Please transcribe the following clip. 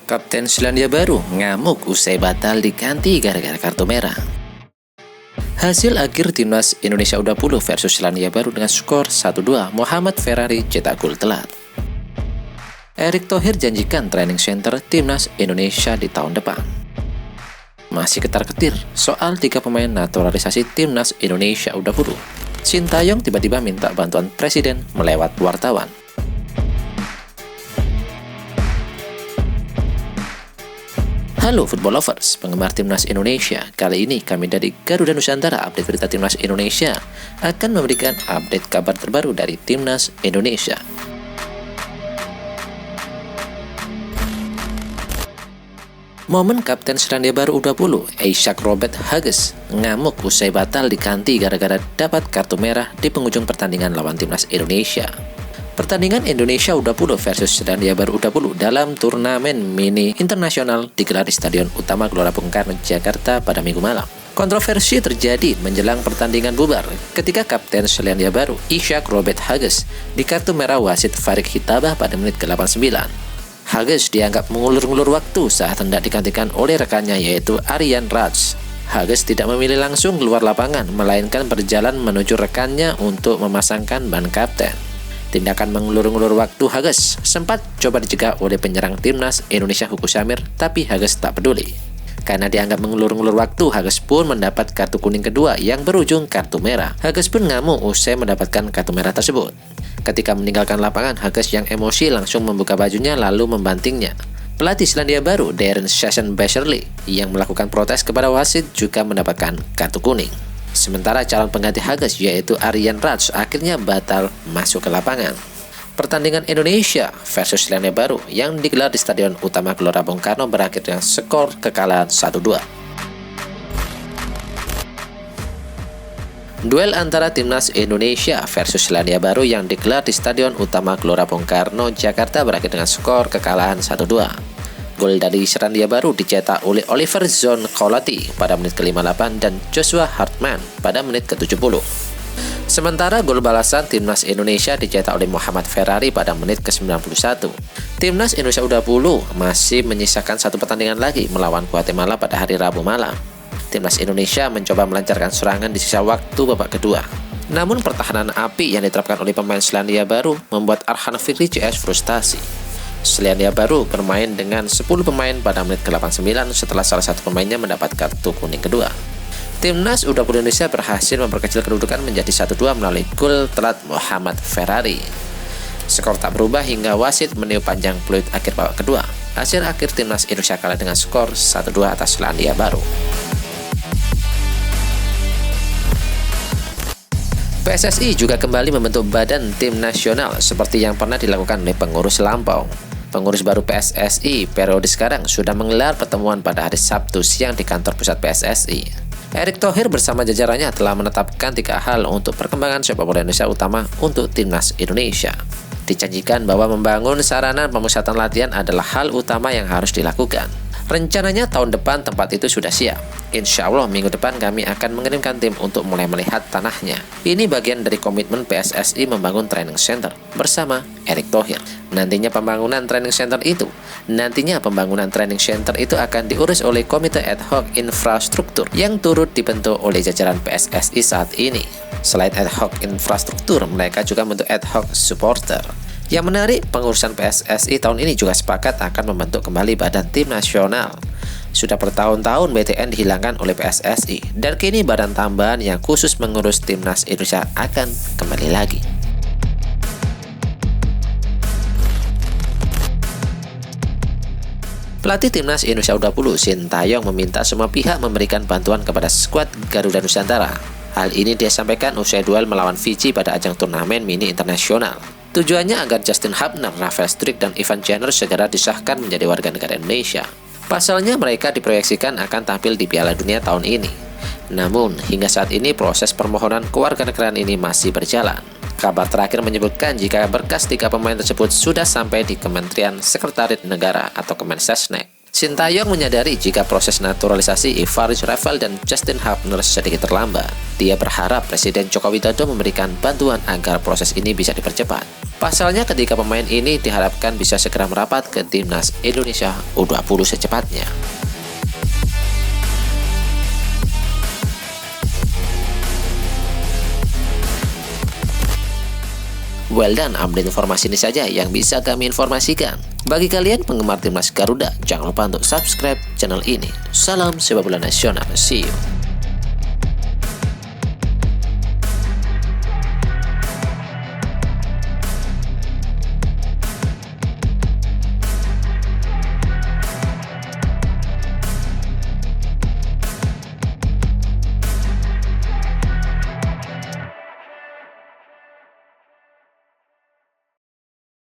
Kapten Selandia Baru ngamuk usai batal diganti gara-gara kartu merah. Hasil akhir timnas Indonesia U20 versus Selandia Baru dengan skor 1-2, Muhammad Ferrari cetak gol telat. Erick Thohir janjikan training center timnas Indonesia di tahun depan. Masih ketar-ketir soal 3 pemain naturalisasi timnas Indonesia U20. Sintayong tiba-tiba minta bantuan presiden melewat wartawan. Halo football lovers, penggemar timnas Indonesia. Kali ini kami dari Garuda Nusantara update berita timnas Indonesia akan memberikan update kabar terbaru dari timnas Indonesia. Momen Kapten Selandia Baru U20, Ishak Robert Hughes, ngamuk usai batal diganti gara-gara dapat kartu merah di penghujung pertandingan lawan timnas Indonesia. Pertandingan Indonesia U20 versus Selandia Baru U20 dalam turnamen mini internasional digelar di Stadion Utama Gelora Bung Karno, Jakarta pada Minggu malam. Kontroversi terjadi menjelang pertandingan bubar ketika Kapten Selandia Baru, Ishak Robert Hughes, di kartu merah wasit Farid Hitabah pada menit ke-89. Hughes dianggap mengulur-ngulur waktu saat hendak digantikan oleh rekannya yaitu Aryan Raj. Hughes tidak memilih langsung keluar lapangan, melainkan berjalan menuju rekannya untuk memasangkan ban kapten. Tindakan mengulur-ngulur waktu Hughes sempat coba dicegah oleh penyerang timnas Indonesia Hugo Samir, tapi Hughes tak peduli. Karena dianggap mengulur-ngulur waktu, Hughes pun mendapat kartu kuning kedua yang berujung kartu merah. Hughes pun ngamuk usai mendapatkan kartu merah tersebut. Ketika meninggalkan lapangan, Hughes yang emosi langsung membuka bajunya lalu membantingnya. Pelatih Selandia Baru, Darren Sasson-Besserly, yang melakukan protes kepada wasit juga mendapatkan kartu kuning. Sementara calon pengganti Hughes yaitu Aryan Raj akhirnya batal masuk ke lapangan. Pertandingan Indonesia versus Selandia Baru yang digelar di Stadion Utama Gelora Bung Karno berakhir dengan skor kekalahan 1-2. Duel antara timnas Indonesia versus Selandia Baru yang digelar di Stadion Utama Gelora Bung Karno, Jakarta berakhir dengan skor kekalahan 1-2. Gol dari Selandia Baru dicetak oleh Oliver Zon Colati pada menit ke-58 dan Joshua Hartman pada menit ke-70. Sementara gol balasan timnas Indonesia dicetak oleh Muhammad Ferrari pada menit ke-91. Timnas Indonesia U20 masih menyisakan satu pertandingan lagi melawan Guatemala pada hari Rabu malam. Timnas Indonesia mencoba melancarkan serangan di sisa waktu babak kedua. Namun pertahanan api yang diterapkan oleh pemain Selandia Baru membuat Arhan Fikri CS frustasi. Selandia Baru bermain dengan 10 pemain pada menit ke-89 setelah salah satu pemainnya mendapat kartu kuning kedua. Timnas U20 Indonesia berhasil memperkecil kedudukan menjadi 1-2 melalui gol telat Muhammad Ferrari. Skor tak berubah hingga wasit meniup panjang peluit akhir babak kedua. Hasil akhir timnas Indonesia kalah dengan skor 1-2 atas Selandia Baru. PSSI juga kembali membentuk badan tim nasional seperti yang pernah dilakukan oleh pengurus lampau. Pengurus baru PSSI periode sekarang sudah menggelar pertemuan pada hari Sabtu siang di kantor pusat PSSI. Erick Thohir bersama jajarannya telah menetapkan 3 hal untuk perkembangan sepak bola Indonesia utama untuk timnas Indonesia. Dijanjikan bahwa membangun sarana pemusatan latihan adalah hal utama yang harus dilakukan. Rencananya tahun depan tempat itu sudah siap. Insya Allah minggu depan kami akan mengirimkan tim untuk mulai melihat tanahnya. Ini bagian dari komitmen PSSI membangun training center bersama Erick Thohir. Nantinya pembangunan training center itu akan diurus oleh Komite Ad Hoc Infrastruktur yang turut dibentuk oleh jajaran PSSI saat ini. Selain Ad Hoc Infrastruktur, mereka juga membentuk Ad Hoc Supporter. Yang menarik, pengurusan PSSI tahun ini juga sepakat akan membentuk kembali badan tim nasional. Sudah bertahun-tahun BTN dihilangkan oleh PSSI, dan kini badan tambahan yang khusus mengurus timnas Indonesia akan kembali lagi. Pelatih timnas Indonesia U20 Sintayong meminta semua pihak memberikan bantuan kepada skuad Garuda Nusantara. Hal ini dia sampaikan usai duel melawan Fiji pada ajang turnamen mini internasional. Tujuannya agar Justin Hubner, Rafael Struijk, dan Ivan Jenner segera disahkan menjadi warga negara Indonesia. Pasalnya mereka diproyeksikan akan tampil di Piala Dunia tahun ini. Namun, hingga saat ini proses permohonan kewarganegaraan ini masih berjalan. Kabar terakhir menyebutkan jika berkas 3 pemain tersebut sudah sampai di Kementerian Sekretariat Negara atau Kemensesnek. Sintayong menyadari jika proses naturalisasi Evaris Rafael dan Justin Hubner sedikit terlambat. Dia berharap Presiden Joko Widodo memberikan bantuan agar proses ini bisa dipercepat. Pasalnya ketika pemain ini diharapkan bisa segera merapat ke Timnas Indonesia U20 secepatnya. Well done, update informasi ini saja yang bisa kami informasikan. Bagi kalian penggemar Timnas Garuda, jangan lupa untuk subscribe channel ini. Salam sepak bola nasional, see you.